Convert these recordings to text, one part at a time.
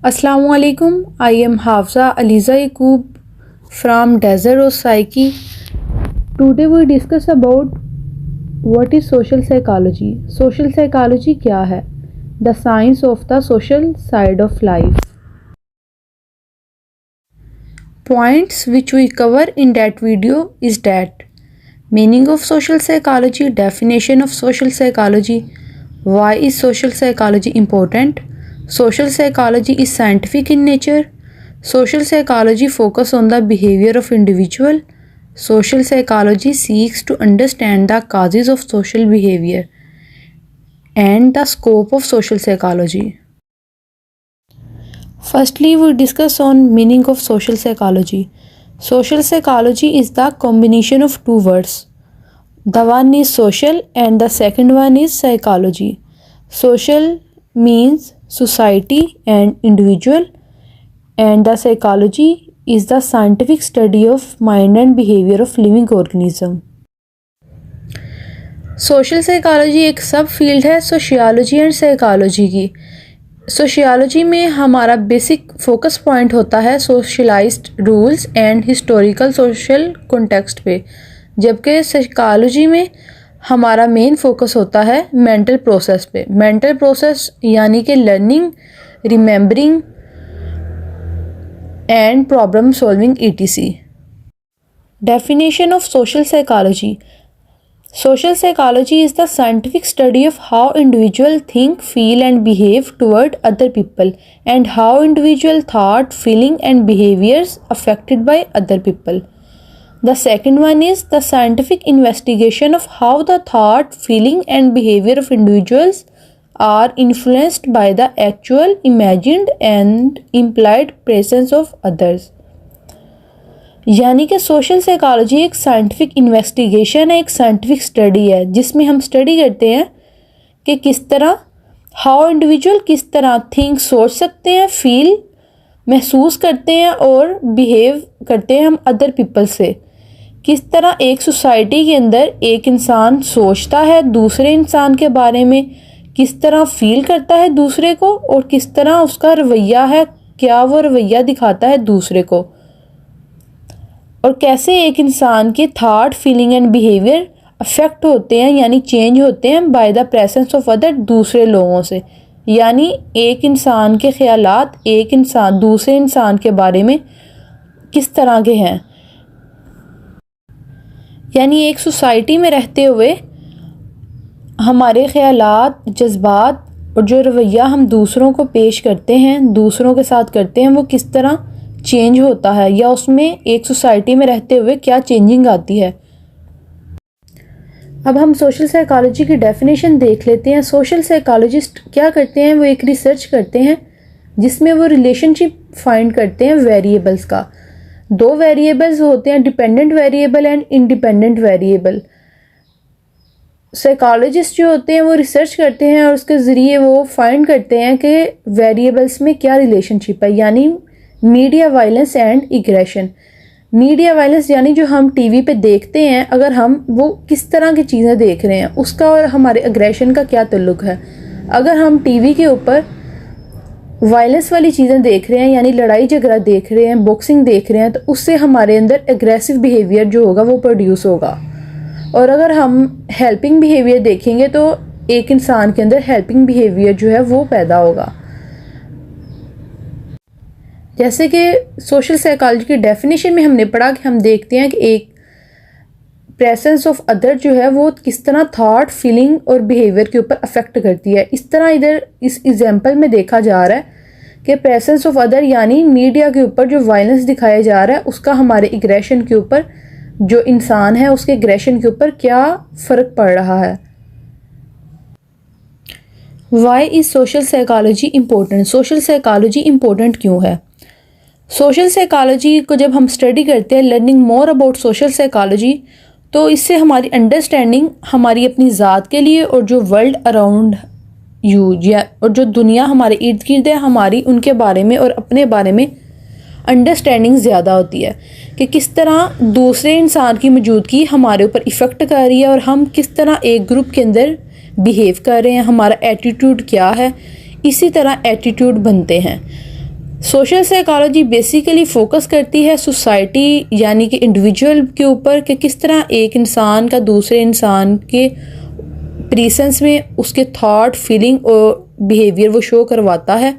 Assalamualaikum. I am Hafsa Aliza Yaqub from Desert of Psyche. Today we discuss about what is social psychology. Social psychology क्या है? The science of the social side of life. Points which we cover in that video is that meaning of social psychology, definition of social psychology, why is social psychology important, social psychology is scientific in nature, social psychology focus on the behavior of individual, social psychology seeks to understand the causes of social behavior and the scope of social psychology. Firstly, we discuss on meaning of social psychology. Social psychology is the combination of two words. The one is social and the second one is psychology. Social means society and individual, and the psychology is the scientific study of mind and behavior of living organism. Social psychology एक सब field है sociology and psychology की. Sociology में हमारा basic focus point होता है socialised rules and historical social context पे, जबकि साइकोलॉजी में हमारा मेन फोकस होता है मेंटल प्रोसेस पे. मेंटल प्रोसेस यानी कि learning, remembering and problem solving etc. Definition of social psychology. Social psychology is the scientific study of how individuals think, feel and behave toward other people, and how individual thought, feeling and behaviors affected by other people. The second one is the scientific investigation of how the thought, feeling and behavior of individuals are influenced by the actual, imagined and implied presence of others. यानी कि social psychology एक scientific investigation है, एक scientific study है जिसमें हम study करते हैं कि किस तरह हाउ इंडिविजुअल किस तरह थिंक सोच सकते हैं, फील महसूस करते हैं और बिहेव करते हैं हम अदर पीपल से. किस तरह एक सोसाइटी के अंदर एक इंसान सोचता है दूसरे इंसान के बारे में, किस तरह फील करता है दूसरे को और किस तरह उसका रवैया है, क्या वो रवैया दिखाता है दूसरे को, और कैसे एक इंसान के thought, feeling and behaviour affect होते हैं यानी चेंज होते हैं by the presence of other दूसरे लोगों से. यानी एक इंसान के ख्यालात एक इंसान दूसरे इंसान के बारे में किस तरह के हैं. यानी एक सोसाइटी में रहते हुए हमारे ख्यालात, जज्बात और जो रवैया हम दूसरों को पेश करते हैं, दूसरों के साथ करते हैं, वो किस तरह चेंज होता है या उसमें एक सोसाइटी में रहते हुए क्या चेंजिंग आती है. अब हम सोशल साइकोलॉजी की डेफिनेशन देख लेते हैं. सोशल साइकोलॉजिस्ट क्या करते हैं, वो एक रिसर्च करते हैं जिसमें वो रिलेशनशिप फाइंड करते हैं वेरिएबल्स का. दो वेरिएबल्स होते हैं, dependent variable and independent variable. Psychologist जो होते हैं वो रिसर्च करते हैं और उसके ज़रिए वो फाइंड करते हैं कि वेरिएबल्स में क्या रिलेशनशिप है. यानी media violence and aggression. Media violence यानी जो हम टीवी पे देखते हैं, अगर हम वो किस तरह की चीज़ें देख रहे हैं उसका और हमारे एग्रेशन का क्या ताल्लुक है. अगर हम टीवी के ऊपर वायलेंस वाली चीज़ें देख रहे हैं यानी लड़ाई झगड़ा देख रहे हैं, बॉक्सिंग देख रहे हैं, तो उससे हमारे अंदर एग्रेसिव बिहेवियर जो होगा वो प्रोड्यूस होगा. और अगर हम हेल्पिंग बिहेवियर देखेंगे तो एक इंसान के अंदर हेल्पिंग बिहेवियर जो है वो पैदा होगा. जैसे कि सोशल साइकोलॉजी की डेफिनेशन में हमने पढ़ा कि हम देखते हैं कि एक प्रेजेंस ऑफ अदर जो है वो किस तरह थॉट, फीलिंग और बिहेवियर के ऊपर अफेक्ट करती है. इस तरह इधर इस एग्जांपल में देखा जा रहा है कि प्रेजेंस ऑफ अदर यानी मीडिया के ऊपर जो वायलेंस दिखाया जा रहा है उसका हमारे एग्रेशन के ऊपर, जो इंसान है उसके एग्रेशन के ऊपर क्या फ़र्क पड़ रहा है. Why is social psychology important. Social psychology important क्यों है. सोशल साइकोलॉजी को जब हम स्टडी करते हैं, learning more about social psychology, तो इससे हमारी अंडरस्टैंडिंग हमारी अपनी ज़ात के लिए और जो वर्ल्ड अराउंड यू या और जो दुनिया हमारे इर्द गिर्द है हमारी उनके बारे में और अपने बारे में अंडरस्टैंडिंग ज़्यादा होती है कि किस तरह दूसरे इंसान की मौजूदगी हमारे ऊपर इफ़ेक्ट कर रही है और हम किस तरह एक ग्रुप के अंदर बिहेव कर रहे हैं, हमारा एटीट्यूड क्या है. इसी तरह एटीट्यूड बनते हैं. सोशल साइकोलॉजी बेसिकली फोकस करती है सोसाइटी यानी कि इंडिविजुअल के ऊपर कि किस तरह एक इंसान का दूसरे इंसान के प्रेजेंस में उसके थॉट, फीलिंग और बिहेवियर वो शो करवाता है,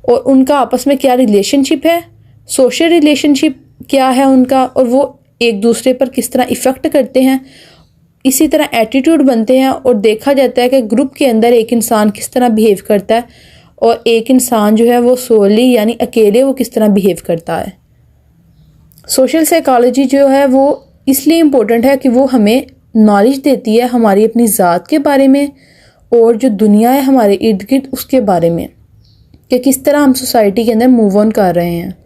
और उनका आपस में क्या रिलेशनशिप है, सोशल रिलेशनशिप क्या है उनका, और वो एक दूसरे पर किस तरह इफ़ेक्ट करते हैं। इसी तरह एटीट्यूड बनते हैं और देखा जाता है कि ग्रुप के अंदर एक इंसान किस तरह बिहेव करता है और एक इंसान जो है वो सोली यानी अकेले वो किस तरह बिहेव करता है। सोशल साइकोलॉजी जो है वो इसलिए इम्पोर्टेंट है कि वो हमें नॉलेज देती है हमारी अपनी ज़ात के बारे में और जो दुनिया है हमारे इर्द गिर्द उसके बारे में, कि किस तरह हम सोसाइटी के अंदर मूव ऑन कर रहे हैं।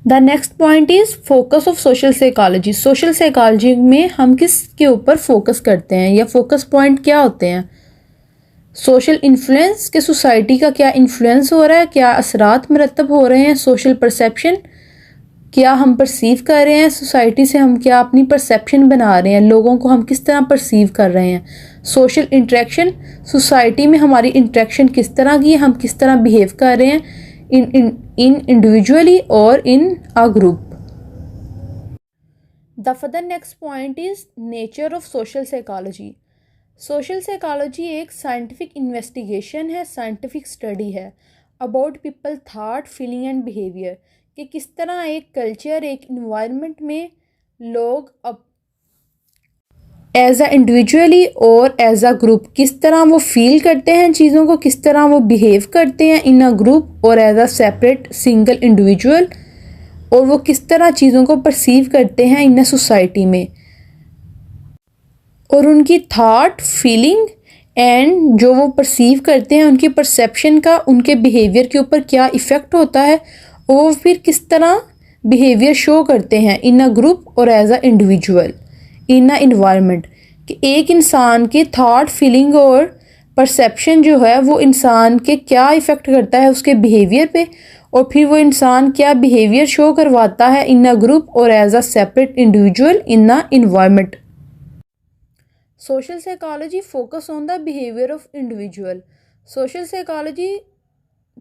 The next point is focus of social psychology. Social psychology में हम किस के ऊपर फोकस करते हैं या फोकस पॉइंट क्या होते हैं। सोशल इन्फ्लुएंस के सोसाइटी का क्या इन्फ्लुएंस हो रहा है, क्या असरात मरतब हो रहे हैं। सोशल परसेप्शन, क्या हम परसीव कर रहे हैं सोसाइटी से, हम क्या अपनी परसेप्शन बना रहे हैं, लोगों को हम किस तरह परसीव कर रहे हैं। सोशल इंटरेक्शन, सोसाइटी में हमारी इंटरेक्शन किस तरह की है, हम किस तरह बिहेव कर रहे हैं इन इंडिविजुअली और in a group. The further next point is nature of social psychology. Social psychology एक साइंटिफिक इन्वेस्टिगेशन है, साइंटिफिक स्टडी है about people thought, feeling and behaviour, कि किस तरह एक कल्चर, एक इन्वायरमेंट में लोग अब एज अ इंडिविजुअली और एज अ ग्रुप किस तरह वो फील करते हैं चीज़ों को, किस तरह वो बिहेव करते हैं इन अ ग्रुप और as a separate single individual, और वो किस तरह चीज़ों को परसीव करते हैं इन अ सोसाइटी में, और उनकी थॉट, फीलिंग एंड जो वो परसीव करते हैं उनकी परसेप्शन का उनके बिहेवियर के ऊपर क्या इफ़ेक्ट होता है, और वो फिर किस तरह बिहेवियर शो करते हैं इन अ ग्रुप और as a individual in a environment. कि एक इंसान के थॉट, फीलिंग और परसेप्शन जो है वो इंसान के क्या इफ़ेक्ट करता है उसके बिहेवियर पे, और फिर वो इंसान क्या बिहेवियर शो करवाता है इन अ ग्रुप और as a separate individual in a environment. Social psychology focus on the behaviour of individual. Social psychology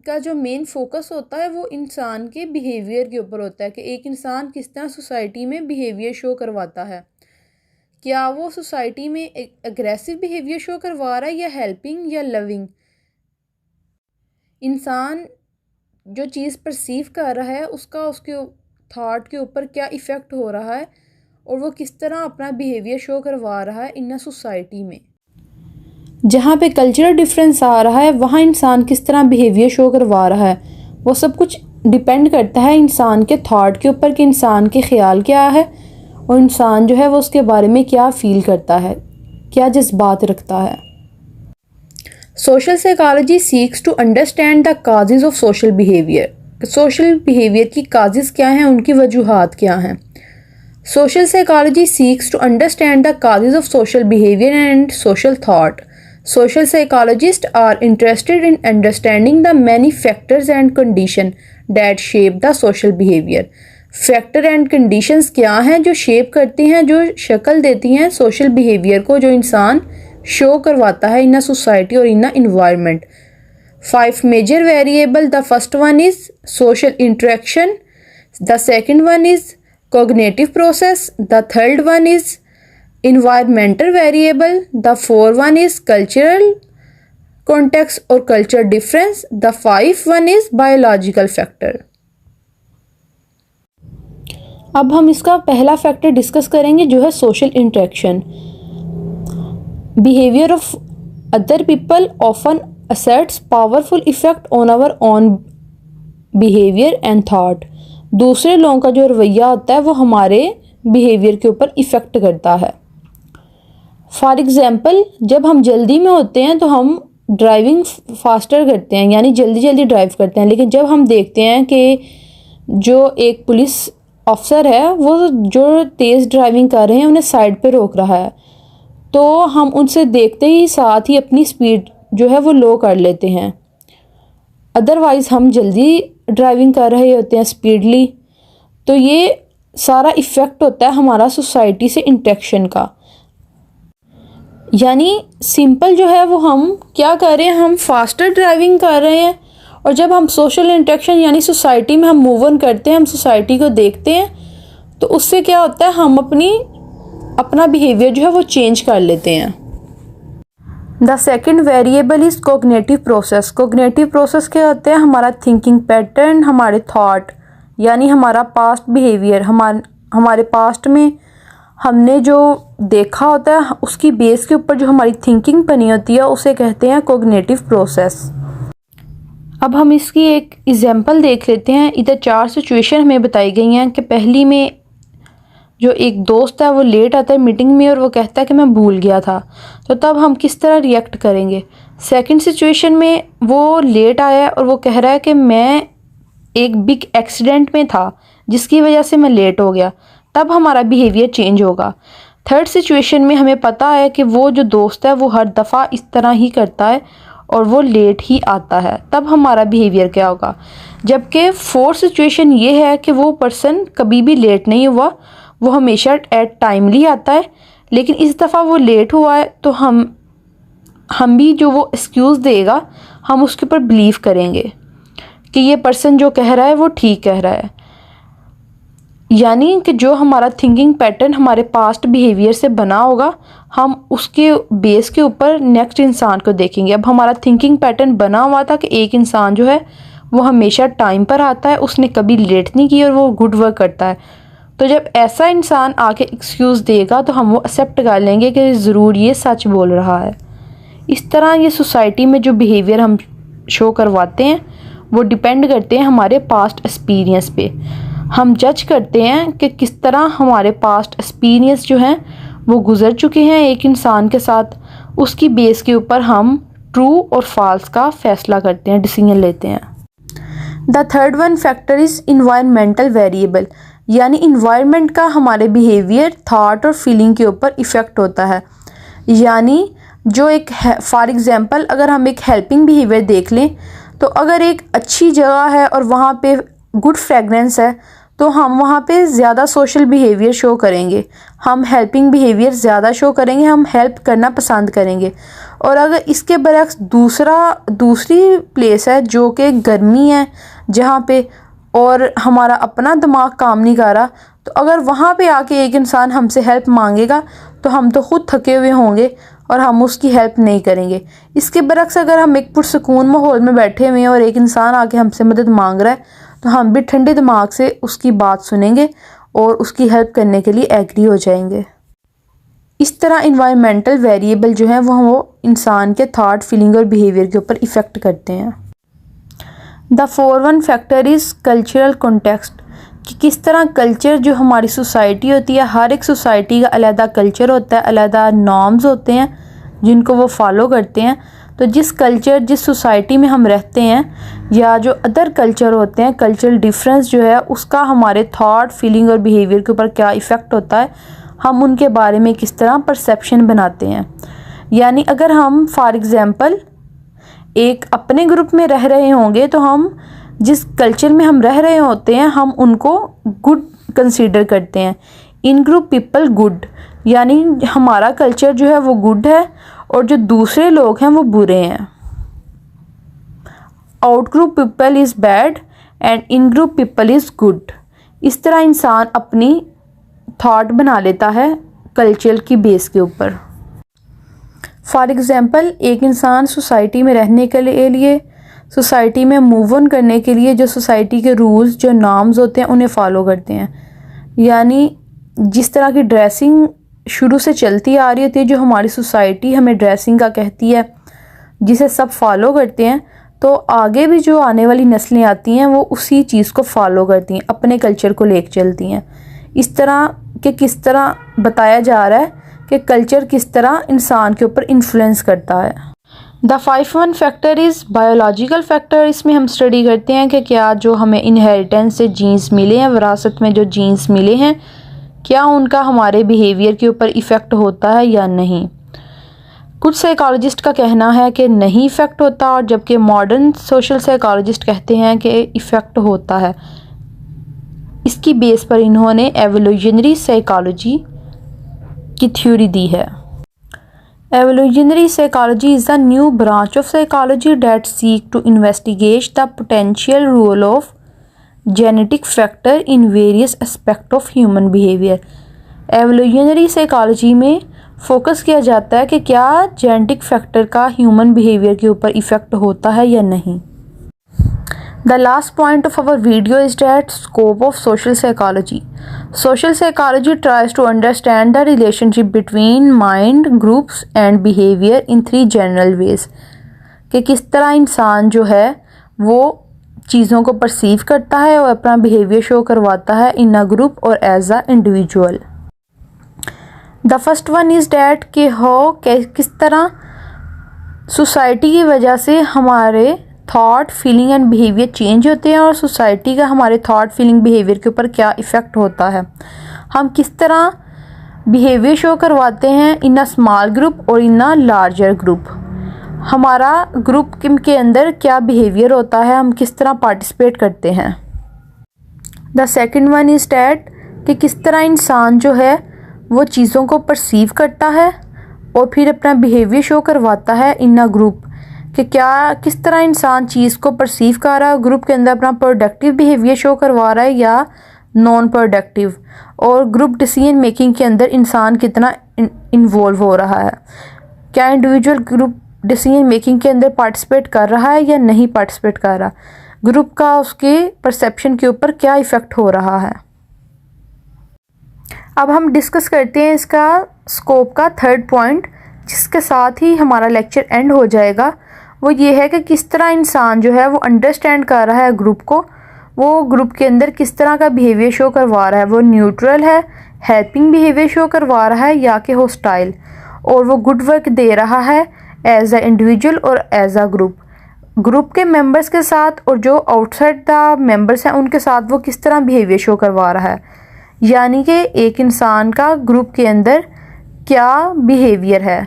का जो मेन फोकस होता है वो इंसान के बिहेवियर के ऊपर होता है कि एक इंसान किस तरह सोसाइटी में बिहेवियर शो करवाता है। क्या वो सोसाइटी में एक अग्रेसिव बिहेवियर शो करवा रहा है या हेल्पिंग या लविंग। इंसान जो चीज़ परसीव कर रहा है उसका उसके थॉट के ऊपर क्या इफ़ेक्ट हो रहा है और वो किस तरह अपना बिहेवियर शो करवा रहा है इन अ सोसाइटी में। जहाँ पे कल्चरल डिफरेंस आ रहा है वहाँ इंसान किस तरह बिहेवियर शो करवा रहा है, वो सब कुछ डिपेंड करता है इंसान के थॉट के ऊपर कि इंसान के ख्याल क्या है और इंसान जो है वो उसके बारे में क्या फील करता है, क्या जज्बात रखता है। Social psychology seeks to understand the causes of social behaviour. Social behaviour की काजेज़ क्या हैं, उनकी वजूहात क्या हैं। Social psychology seeks to understand the causes of social behaviour and social thought. Social psychologists are interested in understanding the many factors and conditions that shape the social behavior. Factor and conditions क्या हैं जो shape करती हैं, जो शक्ल देती हैं social behaviour को, जो इंसान शो करवाता है इन अ सोसाइटी और in a environment. 5 major variable. The first one is social interaction, the second one is cognitive process, the third one is environmental variable, the fourth one is cultural context or culture difference, the fifth one is biological factor. अब हम इसका पहला factor discuss करेंगे जो है social interaction. Behaviour of other people often asserts powerful effect on our own behaviour and thought. दूसरे लोगों का जो रवैया होता है वो हमारे बिहेवियर के ऊपर इफेक्ट करता है। फॉर एग्ज़ाम्पल, जब हम जल्दी में होते हैं तो हम ड्राइविंग फास्टर करते हैं यानी जल्दी जल्दी ड्राइव करते हैं, लेकिन जब हम देखते हैं कि जो एक पुलिस ऑफिसर है वो जो तेज़ ड्राइविंग कर रहे हैं उन्हें साइड पे रोक रहा है, तो हम उनसे देखते ही साथ ही अपनी स्पीड जो है वो लो कर लेते हैं। अदरवाइज़ हम जल्दी ड्राइविंग कर रहे होते हैं स्पीडली। तो ये सारा इफ़ेक्ट होता है हमारा सोसाइटी से इंटरेक्शन का। यानी सिंपल जो है वो हम क्या कर रहे हैं, हम फास्टर ड्राइविंग कर रहे हैं और जब हम सोशल इंटरेक्शन यानी सोसाइटी में हम मूव ऑन करते हैं, हम सोसाइटी को देखते हैं, तो उससे क्या होता है, हम अपना बिहेवियर जो है वो चेंज कर लेते हैं। The second variable is cognitive process. Cognitive process क्या होता है, हमारा थिंकिंग पैटर्न, हमारे थॉट यानी हमारा पास्ट बिहेवियर, हमारे पास्ट में हमने जो देखा होता है उसकी बेस के ऊपर जो हमारी थिंकिंग बनी होती है उसे कहते हैं कोग्निटिव प्रोसेस। अब हम इसकी एक एग्जांपल देख लेते हैं। इधर 4 सिचुएशन हमें बताई गई हैं कि पहली में जो एक दोस्त है वो लेट आता है मीटिंग में और वो कहता है कि मैं भूल गया था, तो तब हम किस तरह रिएक्ट करेंगे। सेकंड सिचुएशन में वो लेट आया और वो कह रहा है कि मैं एक बिग एक्सीडेंट में था जिसकी वजह से मैं लेट हो गया, तब हमारा बिहेवियर चेंज होगा। थर्ड सिचुएशन में हमें पता है कि वो जो दोस्त है वो हर दफ़ा इस तरह ही करता है और वो लेट ही आता है, तब हमारा बिहेवियर क्या होगा। जबकि फोर्थ सिचुएशन ये है कि वो पर्सन कभी भी लेट नहीं हुआ, वो हमेशा एट टाइमली आता है, लेकिन इस दफ़ा वो लेट हुआ है तो हम भी जो वो एक्सक्यूज़ देगा हम उसके ऊपर बिलीव करेंगे कि ये पर्सन जो कह रहा है वो ठीक कह रहा है। यानी कि जो हमारा थिंकिंग पैटर्न हमारे पास्ट बिहेवियर से बना होगा, हम उसके बेस के ऊपर नेक्स्ट इंसान को देखेंगे। अब हमारा थिंकिंग पैटर्न बना हुआ था कि एक इंसान जो है वो हमेशा टाइम पर आता है, उसने कभी लेट नहीं की और वो गुड वर्क करता है, तो जब ऐसा इंसान आके एक्सक्यूज़ देगा तो हम वो एक्सेप्ट कर लेंगे कि ज़रूर ये सच बोल रहा है। इस तरह ये सोसाइटी में जो बिहेवियर हम शो करवाते हैं वो डिपेंड करते हैं हमारे पास्ट एक्सपीरियंस पे। हम जज करते हैं कि किस तरह हमारे पास्ट एक्सपीरियंस जो हैं वो गुजर चुके हैं एक इंसान के साथ, उसकी बेस के ऊपर हम ट्रू और फॉल्स का फैसला करते हैं, डिसीजन लेते हैं। The third one factor is environmental variable, यानी इन्वायरमेंट का हमारे बिहेवियर, थॉट और फीलिंग के ऊपर इफ़ेक्ट होता है। यानी जो एक फॉर एग्ज़ाम्पल अगर हम एक हेल्पिंग बिहेवियर देख लें, तो अगर एक अच्छी जगह है और वहाँ पे गुड फ्रेगरेंस है तो हम वहाँ पे ज़्यादा सोशल बिहेवियर शो करेंगे, हम हेल्पिंग बिहेवियर ज़्यादा शो करेंगे, हम हेल्प करना पसंद करेंगे। और अगर इसके बरक्स दूसरी प्लेस है जो कि गर्मी है जहाँ पे और हमारा अपना दिमाग काम नहीं कर रहा, तो अगर वहाँ पे आके एक इंसान हमसे हेल्प मांगेगा तो हम तो ख़ुद थके हुए होंगे और हम उसकी हेल्प नहीं करेंगे। इसके बरक्स अगर हम एक पुरसकून माहौल में बैठे हुए हैं और एक इंसान आके हमसे मदद मांग रहा है तो हम भी ठंडे दिमाग से उसकी बात सुनेंगे और उसकी हेल्प करने के लिए एग्री हो जाएंगे। इस तरह इन्वायरमेंटल वेरिएबल जो हैं वो इंसान के थॉट, फीलिंग और बिहेवियर के ऊपर इफ़ेक्ट करते हैं। The fourth one factor is cultural context, कि किस तरह कल्चर जो हमारी सोसाइटी होती है, हर एक सोसाइटी का अलग कल्चर होता है, अलग नॉर्म्स होते हैं जिनको वो फॉलो करते हैं। तो जिस सोसाइटी में हम रहते हैं या जो अदर कल्चर होते हैं, कल्चरल डिफरेंस जो है उसका हमारे थॉट, फीलिंग और बिहेवियर के ऊपर क्या इफ़ेक्ट होता है, हम उनके बारे में किस तरह परसेप्शन बनाते हैं। यानी अगर हम फॉर एग्ज़ाम्पल एक अपने ग्रुप में रह रहे होंगे तो हम जिस कल्चर में हम रह रहे होते हैं हम उनको गुड कंसीडर करते हैं। इन ग्रुप पीपल गुड, यानी हमारा कल्चर जो है वो गुड है और जो दूसरे लोग हैं वो बुरे हैं। Out group people is bad and in group people is good. इस तरह इंसान अपनी थॉट बना लेता है कल्चर की बेस के ऊपर। फॉर एग्ज़ाम्पल एक इंसान सोसाइटी में रहने के लिए सोसाइटी में मूव ऑन करने के लिए जो सोसाइटी के रूल्स, जो नॉर्म्स होते हैं उन्हें फॉलो करते हैं। यानी जिस तरह की ड्रेसिंग शुरू से चलती आ रही होती है, जो हमारी सोसाइटी हमें ड्रेसिंग का कहती है, जिसे सब फॉलो करते हैं, तो आगे भी जो आने वाली नस्लें आती हैं वो उसी चीज़ को फॉलो करती हैं, अपने कल्चर को लेकर चलती हैं। इस तरह के किस तरह बताया जा रहा है कि कल्चर किस तरह इंसान के ऊपर इन्फ्लुएंस करता है। The five one factor is biological factor. इसमें हम स्टडी करते हैं कि क्या जो हमें इनहेरिटेंस से जीन्स मिले हैं, विरासत में जो जीन्स मिले हैं, क्या उनका हमारे बिहेवियर के ऊपर इफ़ेक्ट होता है या नहीं। कुछ साइकोलॉजिस्ट का कहना है कि नहीं इफ़ेक्ट होता, और जबकि मॉडर्न सोशल साइकोलॉजिस्ट कहते हैं कि इफ़ेक्ट होता है। इसकी बेस पर इन्होंने एवोल्यूशनरी साइकोलॉजी की थ्योरी दी है। Evolutionary psychology is the new branch of psychology that seeks to investigate the potential role of genetic factor in various aspects of human behavior. Evolutionary psychology में focus किया जाता है कि क्या जेनेटिक फैक्टर का human behaviour के ऊपर effect होता है या नहीं. The last point of our video is that scope of social psychology. Social psychology tries to understand the relationship between mind, groups and behavior in three general ways. कि किस तरह इंसान जो है वो चीज़ों को परसीव करता है और अपना बिहेवियर शो करवाता है इन अ ग्रुप और as a individual. The first one is that कि किस तरह सोसाइटी की वजह से हमारे thought feeling and behaviour change होते हैं और सोसाइटी का हमारे थॉट फीलिंग बिहेवियर के ऊपर क्या इफ़ेक्ट होता है. हम किस तरह बिहेवियर शो करवाते हैं इन अ स्मॉल ग्रुप और इन अ लार्जर ग्रुप. हमारा ग्रुप के अंदर क्या बिहेवियर होता है, हम किस तरह पार्टिसिपेट करते हैं. The second one is that कि किस तरह इंसान जो है वो चीज़ों को परसीव करता है और फिर अपना बिहेवियर शो करवाता है इन अ ग्रुप. कि क्या किस तरह इंसान चीज़ को परसीव कर रहा है ग्रुप के अंदर, अपना प्रोडक्टिव बिहेवियर शो करवा रहा है या नॉन प्रोडक्टिव, और ग्रुप डिसीजन मेकिंग के अंदर इंसान कितना इन्वॉल्व हो रहा है. क्या इंडिविजुअल ग्रुप डिसीजन मेकिंग के अंदर पार्टिसिपेट कर रहा है या नहीं पार्टिसिपेट कर रहा. ग्रुप का उसके परसेप्शन के ऊपर क्या इफ़ेक्ट हो रहा है. अब हम डिस्कस करते हैं इसका स्कोप का थर्ड पॉइंट, जिसके साथ ही हमारा लेक्चर एंड हो जाएगा. वो ये है कि किस तरह इंसान जो है वो अंडरस्टैंड कर रहा है ग्रुप को, वो ग्रुप के अंदर किस तरह का बिहेवियर शो करवा रहा है. वो न्यूट्रल है, हेल्पिंग बिहेवियर शो करवा रहा है या कि हॉस्टाइल, और वो गुड वर्क दे रहा है एज अ इंडिविजुअल और एज अ ग्रुप. ग्रुप के मेंबर्स के साथ और जो आउटसाइड द मेंबर्स हैं उनके साथ वो किस तरह बिहेवियर शो करवा रहा है. यानी कि एक इंसान का ग्रुप के अंदर क्या बिहेवियर है,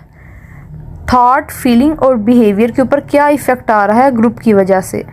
थॉट फीलिंग और बिहेवियर के ऊपर क्या इफ़ेक्ट आ रहा है ग्रुप की वजह से.